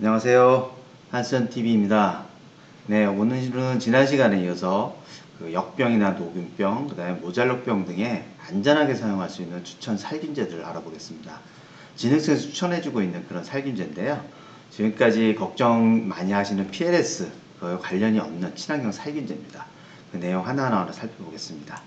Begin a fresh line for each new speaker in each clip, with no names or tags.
안녕하세요. 한스전TV입니다. 네, 오늘은 지난 시간에 이어서 그 역병이나 녹균병, 그 다음에 모잘록병 등에 안전하게 사용할 수 있는 추천 살균제들을 알아보겠습니다. 진흥청에서 추천해주고 있는 그런 살균제인데요. 지금까지 걱정 많이 하시는 PLS, 그 관련이 없는 친환경 살균제입니다. 그 내용 하나하나 살펴보겠습니다.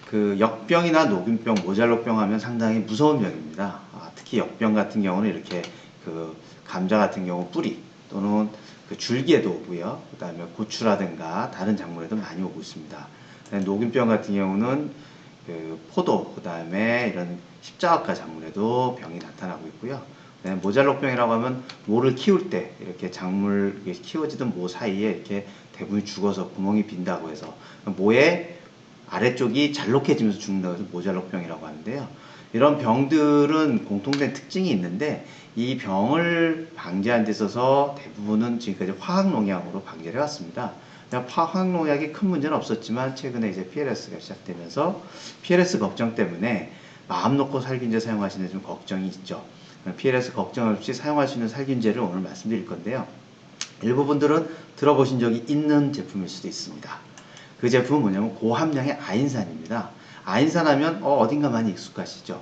그 역병이나 녹균병, 모잘록병 하면 상당히 무서운 병입니다. 특히 역병 같은 경우는 이렇게 그 감자 같은 경우 뿌리 또는 그 줄기에도 오고요. 그 다음에 고추라든가 다른 작물에도 많이 오고 있습니다. 녹균병 같은 경우는 그 포도, 그 다음에 이런 십자각과 작물에도 병이 나타나고 있고요. 모잘록병이라고 하면 모를 키울 때 이렇게 작물 키워지던 모 사이에 이렇게 대부분 죽어서 구멍이 빈다고 해서 모에 아래쪽이 잘록해지면서 죽는다고 해서 모잘록병이라고 하는데요. 이런 병들은 공통된 특징이 있는데 이 병을 방지하는 데 있어서 대부분은 지금까지 화학농약으로 방지를 해왔습니다. 화학농약이 큰 문제는 없었지만 최근에 이제 PLS가 시작되면서 PLS 걱정 때문에 마음 놓고 살균제 사용하시는 데 좀 걱정이 있죠. PLS 걱정 없이 사용할 수 있는 살균제를 오늘 말씀드릴 건데요. 일부분들은 들어보신 적이 있는 제품일 수도 있습니다. 그 제품은 뭐냐면 고함량의 아인산입니다. 아인산 하면 어딘가 많이 익숙하시죠?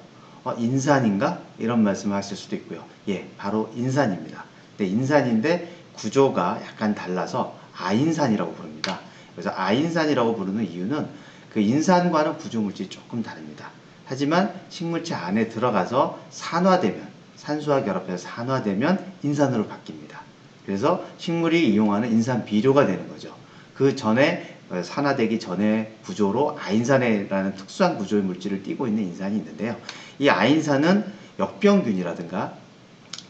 인산인가? 이런 말씀을 하실 수도 있고요. 예, 바로 인산입니다. 근데 인산인데 구조가 약간 달라서 아인산이라고 부릅니다. 그래서 아인산이라고 부르는 이유는 그 인산과는 구조물질이 조금 다릅니다. 하지만 식물체 안에 들어가서 산화되면, 산소와 결합해서 산화되면 인산으로 바뀝니다. 그래서 식물이 이용하는 인산 비료가 되는 거죠. 그 전에 산화되기 전의 구조로 아인산이라는 특수한 구조의 물질을 띠고 있는 인산이 있는데요. 이 아인산은 역병균이라든가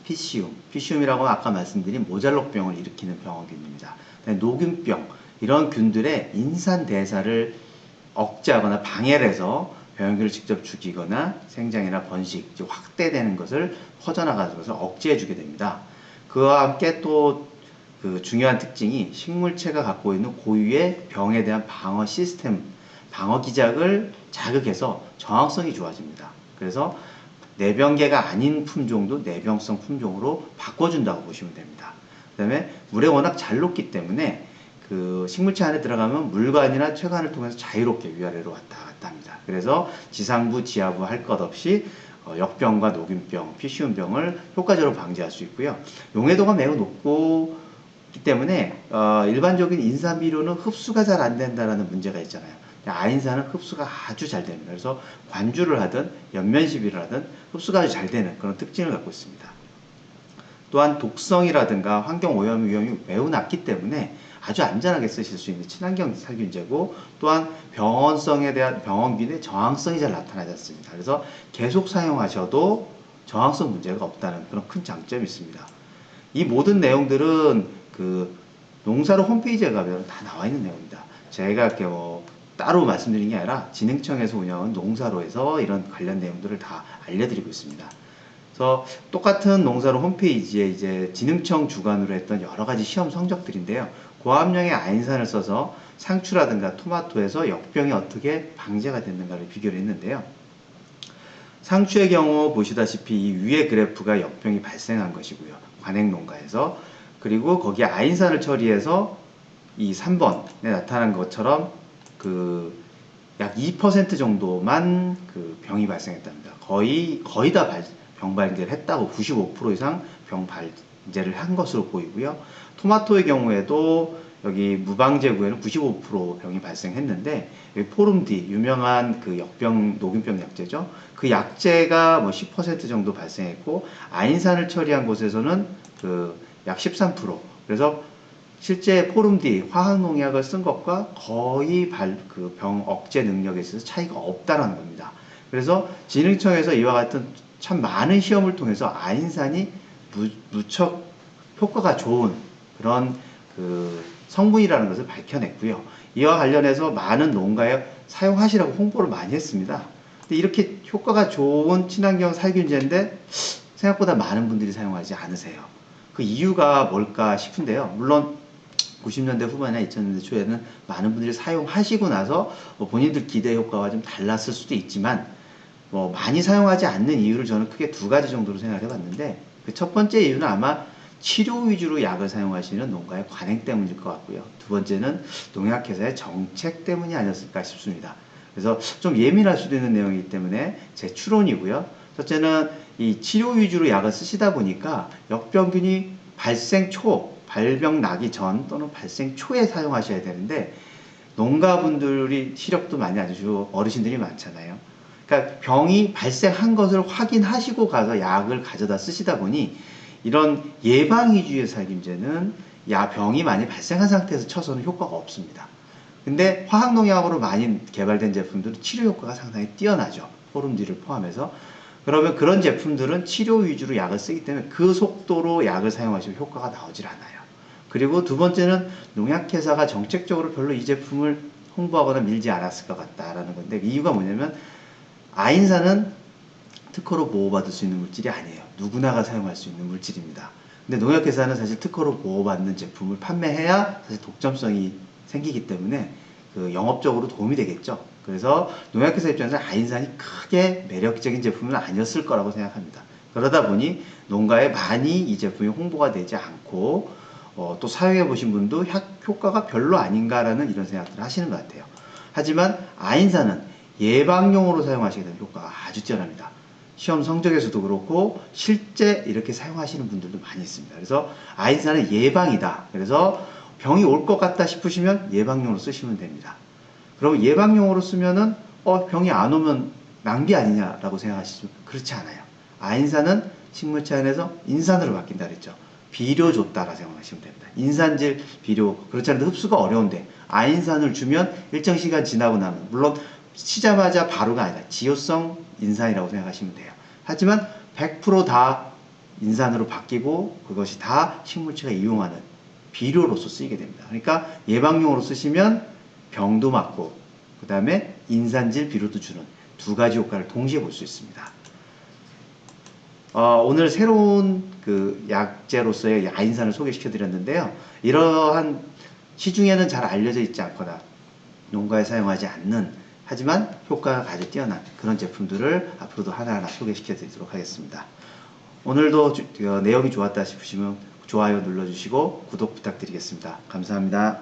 피시움이라고 아까 말씀드린 모잘록병을 일으키는 병원균입니다. 녹균병, 이런 균들의 인산 대사를 억제하거나 방해를 해서 병원균을 직접 죽이거나 생장이나 번식, 확대되는 것을 퍼져나가는 것을 억제해주게 됩니다. 그와 함께 또 그 중요한 특징이 식물체가 갖고 있는 고유의 병에 대한 방어 시스템, 방어 기작을 자극해서 저항성이 좋아집니다. 그래서 내병계가 아닌 품종도 내병성 품종으로 바꿔준다고 보시면 됩니다. 그 다음에 물에 워낙 잘 녹기 때문에 그 식물체 안에 들어가면 물관이나 췌관을 통해서 자유롭게 위아래로 왔다 갔다 합니다. 그래서 지상부, 지하부 할 것 없이 역병과 녹균병, 피시움병을 효과적으로 방지할 수 있고요. 용해도가 매우 높고 때문에 일반적인 인산비료는 흡수가 잘 안 된다는 문제가 있잖아요. 아인산은 흡수가 아주 잘 됩니다. 그래서 관주를 하든 연면시비를 하든 흡수가 아주 잘 되는 그런 특징을 갖고 있습니다. 또한 독성이라든가 환경오염 위험이 매우 낮기 때문에 아주 안전하게 쓰실 수 있는 친환경 살균제고, 또한 병원성에 대한 병원균의 저항성이 잘 나타나지 않습니다. 그래서 계속 사용하셔도 저항성 문제가 없다는 그런 큰 장점이 있습니다. 이 모든 내용들은 그 농사로 홈페이지에 가면 다 나와 있는 내용입니다. 제가 이렇게 따로 말씀드린 게 아니라 진흥청에서 운영하는 농사로에서 이런 관련 내용들을 다 알려드리고 있습니다. 그래서 똑같은 농사로 홈페이지에 이제 진흥청 주관으로 했던 여러 가지 시험 성적들인데요. 고함량의 아인산을 써서 상추라든가 토마토에서 역병이 어떻게 방제가 됐는가를 비교를 했는데요. 상추의 경우 보시다시피 이 위의 그래프가 역병이 발생한 것이고요. 관행 농가에서. 그리고 거기에 아인산을 처리해서 이 3번에 나타난 것처럼 그 약 2% 정도만 그 병이 발생했답니다. 거의 다 병 발제를 했다고 95% 이상 병 발제를 한 것으로 보이고요. 토마토의 경우에도 여기 무방제구에는 95% 병이 발생했는데 포름디 유명한 그 역병 녹균병 약제죠. 그 약제가 뭐 10% 정도 발생했고 아인산을 처리한 곳에서는 그 약 13%. 그래서 실제 포름디 화학농약을 쓴 것과 거의 그 병 억제 능력에 있어서 차이가 없다라는 겁니다. 그래서 진흥청에서 이와 같은 참 많은 시험을 통해서 아인산이 무척 효과가 좋은 그런 그 성분이라는 것을 밝혀냈고요. 이와 관련해서 많은 농가에 사용하시라고 홍보를 많이 했습니다. 근데 이렇게 효과가 좋은 친환경 살균제인데 생각보다 많은 분들이 사용하지 않으세요. 그 이유가 뭘까 싶은데요. 물론 90년대 후반이나 2000년대 초에는 많은 분들이 사용하시고 나서 본인들 기대 효과와 좀 달랐을 수도 있지만 많이 사용하지 않는 이유를 저는 크게 두 가지 정도로 생각해 봤는데, 그 첫 번째 이유는 아마 치료 위주로 약을 사용하시는 농가의 관행 때문일 것 같고요. 두 번째는 농약회사의 정책 때문이 아니었을까 싶습니다. 그래서 좀 예민할 수도 있는 내용이기 때문에 제 추론이고요. 첫째는 이 치료 위주로 약을 쓰시다 보니까 역병균이 발생 초, 발병 나기 전 또는 발생 초에 사용하셔야 되는데 농가분들이 시력도 많이 안 좋으시고 어르신들이 많잖아요. 그러니까 병이 발생한 것을 확인하시고 가서 약을 가져다 쓰시다 보니 이런 예방 위주의 살균제는 병이 많이 발생한 상태에서 쳐서는 효과가 없습니다. 근데 화학농약으로 많이 개발된 제품들은 치료 효과가 상당히 뛰어나죠. 포름디를 포함해서. 그러면 그런 제품들은 치료 위주로 약을 쓰기 때문에 그 속도로 약을 사용하시면 효과가 나오질 않아요. 그리고 두 번째는 농약회사가 정책적으로 별로 이 제품을 홍보하거나 밀지 않았을 것 같다라는 건데, 이유가 뭐냐면 아인산은 특허로 보호받을 수 있는 물질이 아니에요. 누구나가 사용할 수 있는 물질입니다. 근데 농약회사는 사실 특허로 보호받는 제품을 판매해야 사실 독점성이 생기기 때문에 그 영업적으로 도움이 되겠죠. 그래서 농약회사 입장에서 아인산이 크게 매력적인 제품은 아니었을 거라고 생각합니다. 그러다 보니 농가에 많이 이 제품이 홍보가 되지 않고 또 사용해 보신 분도 효과가 별로 아닌가라는 이런 생각들을 하시는 것 같아요. 하지만 아인산은 예방용으로 사용하시게 되면 효과가 아주 뛰어납니다. 시험 성적에서도 그렇고 실제 이렇게 사용하시는 분들도 많이 있습니다. 그래서 아인산은 예방이다. 그래서 병이 올 것 같다 싶으시면 예방용으로 쓰시면 됩니다. 그럼 예방용으로 쓰면은 병이 안 오면 낭비 아니냐라고 생각하시죠? 그렇지 않아요. 아인산은 식물체 안에서 인산으로 바뀐다 그랬죠. 비료 줬다라 생각하시면 됩니다. 인산질 비료, 그렇지 않아도 흡수가 어려운데 아인산을 주면 일정 시간 지나고 나면, 물론 치자마자 바로가 아니라 지효성 인산이라고 생각하시면 돼요. 하지만 100%다 인산으로 바뀌고 그것이 다 식물체가 이용하는 비료로서 쓰이게 됩니다. 그러니까 예방용으로 쓰시면 병도 막고 그 다음에 인산질 비료도 주는 두 가지 효과를 동시에 볼 수 있습니다. 오늘 새로운 그 약제로서의 아인산을 소개시켜 드렸는데요. 이러한 시중에는 잘 알려져 있지 않거나 농가에 사용하지 않는, 하지만 효과가 아주 뛰어난 그런 제품들을 앞으로도 하나하나 소개시켜 드리도록 하겠습니다. 오늘도 내용이 좋았다 싶으시면 좋아요 눌러주시고 구독 부탁드리겠습니다. 감사합니다.